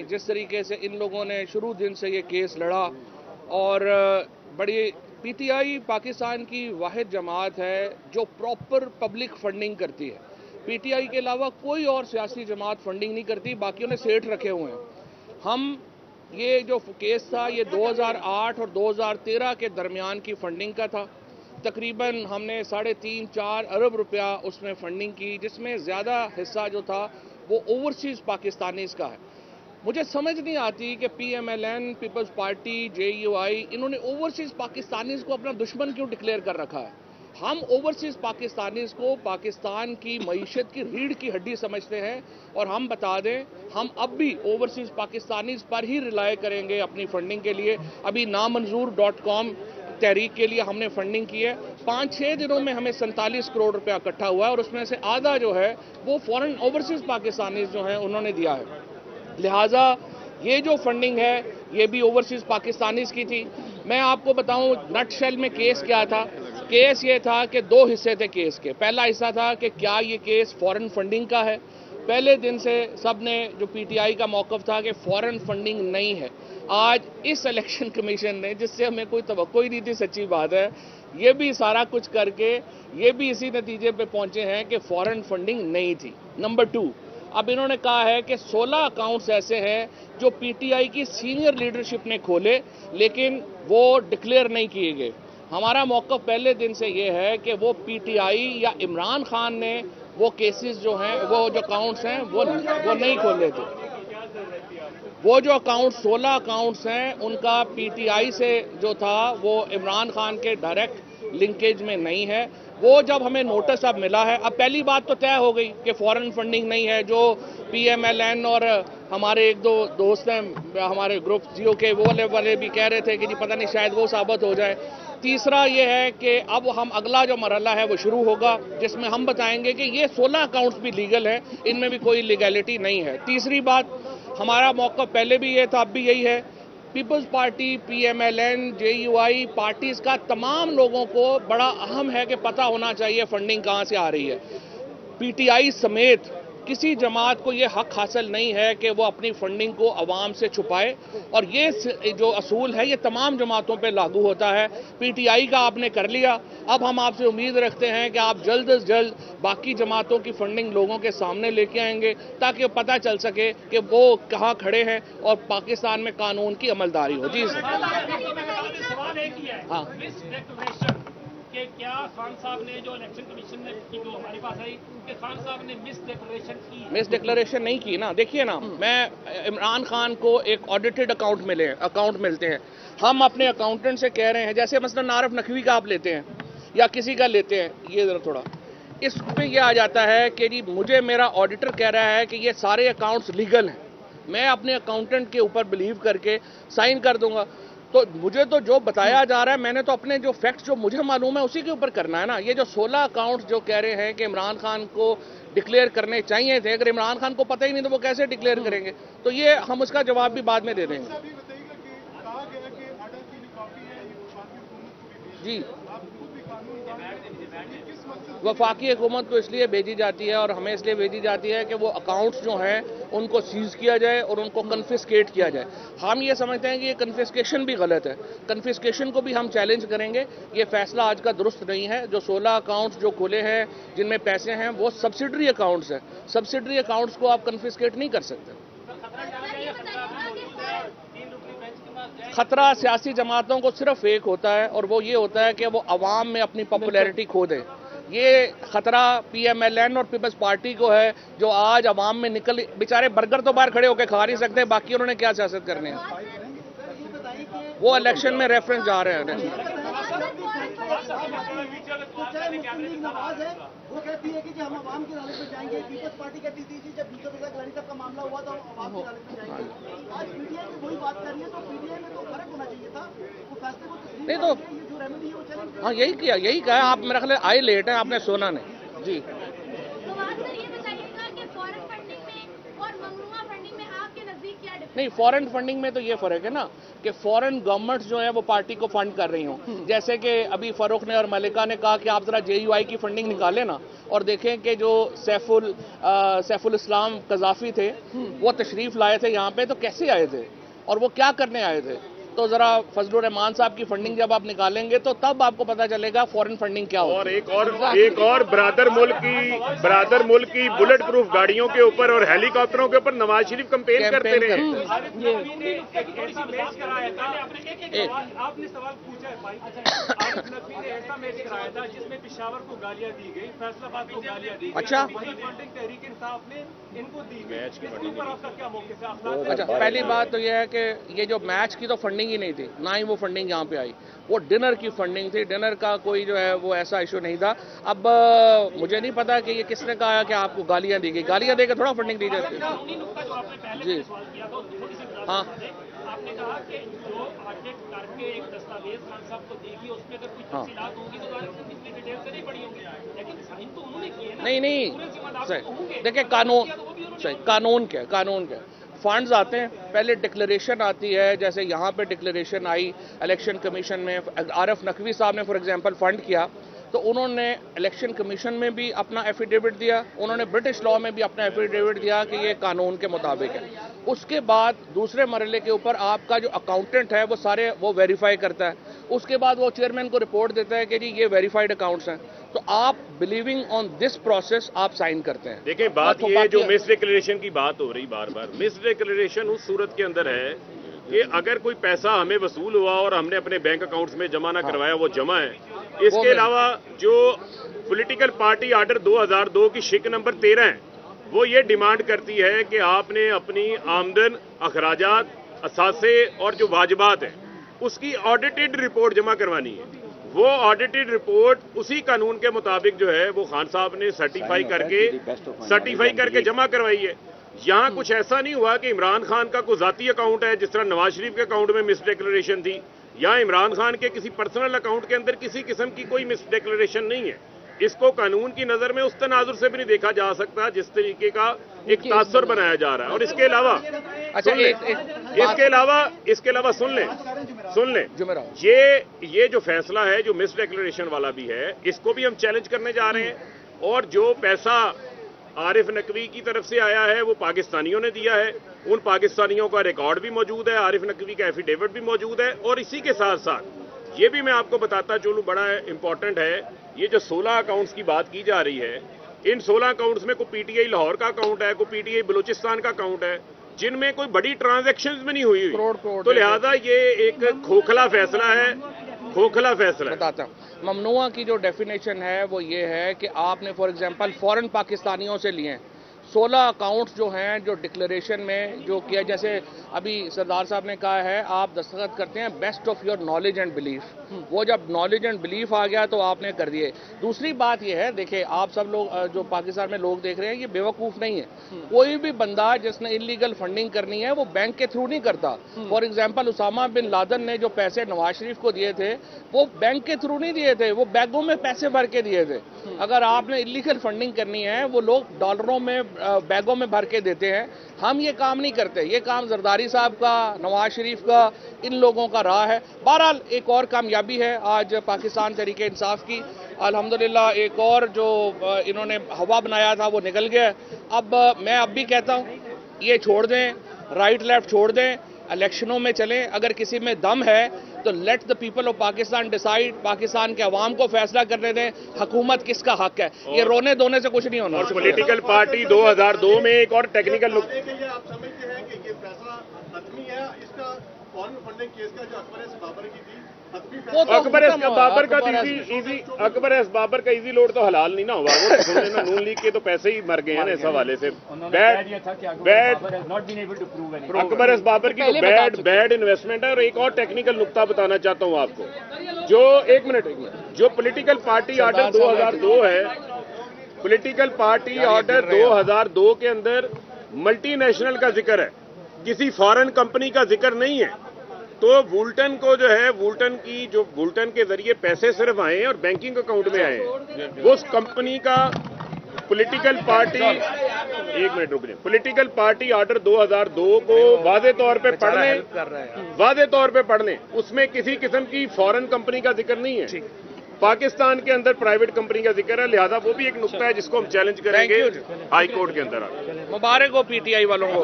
में जिस तरीके से इन लोगों ने शुरू दिन से ये केस लड़ा, और बड़ी पीटीआई पाकिस्तान की वाहिद जमात है जो प्रॉपर पब्लिक फंडिंग करती है। पीटीआई के अलावा कोई और सियासी जमात फंडिंग नहीं करती, बाकियों ने सेठ रखे हुए हैं। हम ये जो केस था ये 2008 और 2013 के दरमियान की फंडिंग का था। तकरीबन हमने 3.5-4 अरब रुपया उसमें फंडिंग की, जिसमें ज़्यादा हिस्सा जो था वो ओवरसीज़ पाकिस्तानीज़ का है। मुझे समझ नहीं आती कि पीएमएलएन, पीपल्स पार्टी, जेयूआई, इन्होंने ओवरसीज़ पाकिस्तानीज़ को अपना दुश्मन क्यों डिक्लेयर कर रखा है। हम ओवरसीज़ पाकिस्तानीज़ को पाकिस्तान की मईशत की रीढ़ की हड्डी समझते हैं, और हम बता दें हम अब भी ओवरसीज़ पाकिस्तानीज़ पर ही रिलाय करेंगे अपनी फंडिंग के लिए। अभी नामंजूर.com तहरीक के लिए हमने फंडिंग की है। 5-6 दिनों में हमें 47 करोड़ रुपया इकट्ठा हुआ है, और उसमें से आधा जो है वो फॉरेन ओवरसीज़ पाकिस्तानीज़ जो हैं उन्होंने दिया है। लिहाजा ये जो फंडिंग है ये भी ओवरसीज़ पाकिस्तानीज़ की थी। मैं आपको बताऊं नटशेल में केस क्या था। केस ये था कि 2 हिस्से थे केस के। पहला हिस्सा था कि क्या ये केस फॉरेन फंडिंग का है। पहले दिन से सब ने जो पीटीआई का मौक़िफ़ था कि फॉरेन फंडिंग नहीं है। आज इस इलेक्शन कमीशन ने, जिससे हमें कोई तवक्को ही नहीं थी, सच्ची बात है, ये भी सारा कुछ करके ये भी इसी नतीजे पे पहुंचे हैं कि फॉरेन फंडिंग नहीं थी। नंबर 2, अब इन्होंने कहा है कि 16 अकाउंट्स ऐसे हैं जो पीटीआई की सीनियर लीडरशिप ने खोले लेकिन वो डिक्लेयर नहीं किए गए। हमारा मौक़िफ़ पहले दिन से ये है कि वो पीटीआई या इमरान खान ने वो केसेस जो हैं, वो जो अकाउंट्स हैं वो नहीं खोले थे। वो जो अकाउंट 16 अकाउंट्स हैं उनका पीटीआई से जो था वो इमरान खान के डायरेक्ट लिंकेज में नहीं है। वो जब हमें नोटिस अब मिला है, अब पहली बात तो तय हो गई कि फॉरेन फंडिंग नहीं है। जो पीएमएलएन और हमारे 1-2 दोस्त हैं हमारे ग्रुप जियो के, वो वाले भी कह रहे थे कि जी पता नहीं शायद वो साबित हो जाए। तीसरा ये है कि अब हम अगला जो मरहला है वो शुरू होगा जिसमें हम बताएंगे कि ये 16 अकाउंट्स भी लीगल है, इनमें भी कोई लीगैलिटी नहीं है। तीसरी बात, हमारा मौक़िफ़ पहले भी ये था, अब भी यही है, peoples party, PMLN, JUI parties का तमाम लोगों को बड़ा अहम है कि पता होना चाहिए फंडिंग कहां से आ रही है। पीटीआई समेत किसी जमात को यह हक हासिल नहीं है कि वो अपनी फंडिंग को अवाम से छुपाए, और ये जो असूल है ये तमाम जमातों पे लागू होता है। पीटीआई का आपने कर लिया, अब हम आपसे उम्मीद रखते हैं कि आप जल्द से जल्द बाकी जमातों की फंडिंग लोगों के सामने लेके आएंगे ताकि पता चल सके कि वो कहाँ खड़े हैं और पाकिस्तान में कानून की अमलदारी हो। जी सर। हाँ, कि क्या खान साहब ने जो इलेक्शन कमीशन ने की जो हमारे पास आई कि खान साहब ने मिस डिक्लेरेशन की? मिस डिक्लेरेशन नहीं की ना। देखिए ना, मैं इमरान खान को एक ऑडिटेड अकाउंट मिलते हैं। हम अपने अकाउंटेंट से कह रहे हैं, जैसे मसलन आरिफ नकवी का आप लेते हैं या किसी का लेते हैं, ये जरा थोड़ा इस पे ये आ जाता है कि जी मुझे मेरा ऑडिटर कह रहा है कि ये सारे अकाउंट्स लीगल हैं, मैं अपने अकाउंटेंट के ऊपर बिलीव करके साइन कर दूंगा। तो मुझे तो जो बताया जा रहा है, मैंने तो अपने जो फैक्ट्स जो मुझे मालूम है उसी के ऊपर करना है ना। ये जो 16 अकाउंट्स जो कह रहे हैं कि इमरान खान को डिक्लेयर करने चाहिए थे, अगर इमरान खान को पता ही नहीं तो वो कैसे डिक्लेयर करेंगे? तो ये हम उसका जवाब भी बाद में दे देंगे। जी, वफाकी हुकूमत को इसलिए भेजी जाती है और हमें इसलिए भेजी जाती है कि वो अकाउंट्स जो हैं उनको सीज किया जाए और उनको कन्फिस्केट किया जाए। हम ये समझते हैं कि ये कन्फिस्केशन भी गलत है। कन्फिस्केशन को भी हम चैलेंज करेंगे। ये फैसला आज का दुरुस्त नहीं है। जो 16 अकाउंट्स जो खुले हैं जिनमें पैसे हैं वो सब्सिडरी अकाउंट्स हैं। सब्सिडरी अकाउंट्स को आप कन्फिस्केट नहीं कर सकते। खतरा सियासी जमातों को सिर्फ एक होता है और वो ये होता है कि वो अवाम में अपनी पॉपुलैरिटी खो दें। ये खतरा पीएमएलएन और पीपल्स पार्टी को है जो आज अवाम में निकल, बेचारे बर्गर तो बाहर खड़े होकर खा नहीं सकते, बाकी उन्होंने क्या सियासत करनी है। वो इलेक्शन में रेफरेंस जा रहे हैं। वो कहती है कि हम आवाम की अदालत में जाएंगे। पीपल्स पार्टी कहती थी जब खिलाड़ी साहब का मामला हुआ था आवाम की अदालत में जाएंगे। आज पीटीआई में वही बात कर रही है, तो पीटीआई में तो फर्क होना चाहिए था। वो फैसले को नहीं तो जो रेमेडी है वो चलेगी। हाँ, यही कहा आप, मेरा ख्याल आए लेट है, आपने सुना नहीं। जी, नहीं, फॉरेन फंडिंग में तो ये फर्क है ना कि फॉरेन गवर्नमेंट्स जो है वो पार्टी को फंड कर रही हों। जैसे कि अभी फारूक ने और मलिका ने कहा कि आप जरा JUI की फंडिंग निकालें ना और देखें कि जो सैफुल इस्लाम कज़ाफी थे वो तशरीफ लाए थे यहाँ पे, तो कैसे आए थे और वो क्या करने आए थे। तो जरा फजलुर रहमान साहब की फंडिंग जब आप निकालेंगे तो तब आपको पता चलेगा फॉरेन फंडिंग क्या होती है। और एक और ब्रादर मुल्क की बुलेट प्रूफ गाड़ियों के ऊपर और हेलीकॉप्टरों के ऊपर नवाज शरीफ कैंपेन करते रहे। आपने सवाल पूछा है भाई, आरिफ नकवी ने ऐसा मैच कराया था जिसमें पेशावर को गालियां दी गई, फैसलाबाद को गालियां दी गई। अच्छा, वही फंडिंग तहरीक इंसाफ ने इनको दी गई। इसके ऊपर आपका क्या मौक़िफ़ है? अच्छा, पहली बात तो यह है कि ये जो मैच की तो फंडिंग ही नहीं थी, ना ही वो फंडिंग यहाँ पे आई, वो डिनर की फंडिंग थी। डिनर का कोई जो है वो ऐसा इशू नहीं था। अब मुझे नहीं पता कि ये किसने कहा कि आपको गालियां दी गई, गालियां देकर थोड़ा फंडिंग दी जाती है। जी हाँ, आपने कहा कि जो ऑडिट करके एक दस्तावेज खान साहब को देगी उसमें अगर कुछ तफसीलात होंगी तो जाहिर है इतनी डिटेल से नहीं पड़ी होंगी, लेकिन साइन तो उन्होंने किए ना। नहीं सही, देखिए कानून क्या फंड्स आते हैं, पहले डिक्लेरेशन आती है। जैसे यहाँ पे डिक्लेरेशन आई इलेक्शन कमीशन में, आरिफ नकवी साहब ने फॉर एग्जांपल फंड किया तो उन्होंने इलेक्शन कमीशन में भी अपना एफिडेविट दिया, उन्होंने ब्रिटिश लॉ में भी अपना एफिडेविट दिया कि ये कानून के मुताबिक है। उसके बाद दूसरे मरहले के ऊपर आपका जो अकाउंटेंट है वो वेरीफाई करता है, उसके बाद वो चेयरमैन को रिपोर्ट देता है कि जी ये वेरीफाइड अकाउंट्स हैं, तो आप बिलीविंग ऑन दिस प्रोसेस आप साइन करते हैं। देखिए बात ये जो मिस डिक्लेरेशन की बात हो रही बार मिस डिक्लेरेशन उस सूरत के अंदर है कि अगर कोई पैसा हमें वसूल हुआ और हमने अपने बैंक अकाउंट्स में जमा ना करवाया, वो जमा है। इसके अलावा जो पॉलिटिकल पार्टी आर्डर 2002 की शिक नंबर 13 है, वो ये डिमांड करती है कि आपने अपनी आमदन, अखराजात, असासे और जो वाजिबात हैं उसकी ऑडिटेड रिपोर्ट जमा करवानी है। वो ऑडिटेड रिपोर्ट उसी कानून के मुताबिक जो है वो खान साहब ने सर्टिफाई करके जमा करवाई है। यहाँ कुछ ऐसा नहीं हुआ कि इमरान खान का कोई जाती अकाउंट है जिस तरह नवाज शरीफ के अकाउंट में मिस डिक्लेरेशन थी, या इमरान खान के किसी पर्सनल अकाउंट के अंदर किसी किस्म की कोई मिस डिक्लेरेशन नहीं है। इसको कानून की नजर में उस तनाजुर से भी नहीं देखा जा सकता जिस तरीके का एक तासुर बनाया जा रहा है। और इसके अलावा सुन लें ये जो फैसला है जो मिस डिक्लेरेशन वाला भी है, इसको भी हम चैलेंज करने जा रहे हैं। और जो पैसा आरिफ नकवी की तरफ से आया है वो पाकिस्तानियों ने दिया है, उन पाकिस्तानियों का रिकॉर्ड भी मौजूद है, आरिफ नकवी का एफिडेविट भी मौजूद है। और इसी के साथ साथ ये भी मैं आपको बताता चलूं, बड़ा इंपॉर्टेंट है, ये जो 16 अकाउंट्स की बात की जा रही है, इन 16 अकाउंट्स में कोई PTI लाहौर का अकाउंट है, कोई PTI बलूचिस्तान का अकाउंट है, जिनमें कोई बड़ी ट्रांजैक्शंस में नहीं हुई। तो लिहाजा ये एक खोखला फैसला है। बताता हूँ, ममनुआ की जो डेफिनेशन है वो ये है कि आपने फॉर एग्जांपल फॉरेन पाकिस्तानियों से लिए 16 अकाउंट्स जो हैं जो डिक्लेरेशन में जो किया, जैसे अभी सरदार साहब ने कहा है आप दस्तखत करते हैं best of your knowledge and belief, वो जब नॉलेज एंड बिलीफ आ गया तो आपने कर दिए। दूसरी बात ये है, देखिए आप सब लोग जो पाकिस्तान में लोग देख रहे हैं ये बेवकूफ़ नहीं है। कोई भी बंदा जिसने इलीगल फंडिंग करनी है वो बैंक के थ्रू नहीं करता। For example Osama bin Laden ने जो पैसे नवाज शरीफ को दिए थे वो बैंक के थ्रू नहीं दिए थे, वो बैगों में पैसे भर के दिए थे। अगर आपने इलीगल फंडिंग करनी है वो लोग डॉलरों में बैगों में भर के देते हैं। हम ये काम नहीं करते, ये काम जरदारी साहब का, नवाज शरीफ का, इन लोगों का रहा है। बहरहाल एक और कामयाबी है आज पाकिस्तान तहरीक इंसाफ की, अल्हम्दुलिल्लाह एक और जो इन्होंने हवा बनाया था वो निकल गया। अब मैं अब भी कहता हूँ ये छोड़ दें, राइट लेफ्ट छोड़ दें, इलेक्शनों में चलें। अगर किसी में दम है तो let the people of Pakistan decide, Pakistan के अवाम को फैसला करने दें हुकूमत किसका हक है। ये रोने धोने से कुछ नहीं होना। और पॉलिटिकल पार्टी 2002 में एक और टेक्निकल आप समझते हैं कि ये फैसला हतमी है, इसका फॉरेन फंडिंग केस का जो अकबर एस बाबर की थी, अकबर एस बाबर का इजी लोड तो हलाल नहीं ना हुआ। वो तो सुनने ना, नून लीग के तो पैसे ही मर गए हैं ना इस हवाले से। अकबर एस बाबर की तो बैड इन्वेस्टमेंट है। और एक और टेक्निकल नुक्ता बताना चाहता हूं आपको, जो पॉलिटिकल पार्टी ऑर्डर 2002 है, पॉलिटिकल पार्टी ऑर्डर 2002 के अंदर मल्टीनेशनल का जिक्र है, किसी फॉरेन कंपनी का जिक्र नहीं है। तो वुल्टन को जो है, वुल्टन के जरिए पैसे सिर्फ आए और बैंकिंग अकाउंट में आए, उस कंपनी का पॉलिटिकल पार्टी, एक मिनट रुक जाए, पॉलिटिकल पार्टी ऑर्डर 2002 को वादे तौर पे पढ़ लें, वादे तौर पे पढ़ लें, उसमें किसी किस्म की फॉरेन कंपनी का जिक्र नहीं है, पाकिस्तान के अंदर प्राइवेट कंपनी का जिक्र है, लिहाजा वो भी एक नुक्ता है जिसको हम चैलेंज करेंगे हाई कोर्ट के अंदर। मुबारक हो पीटीआई वालों को।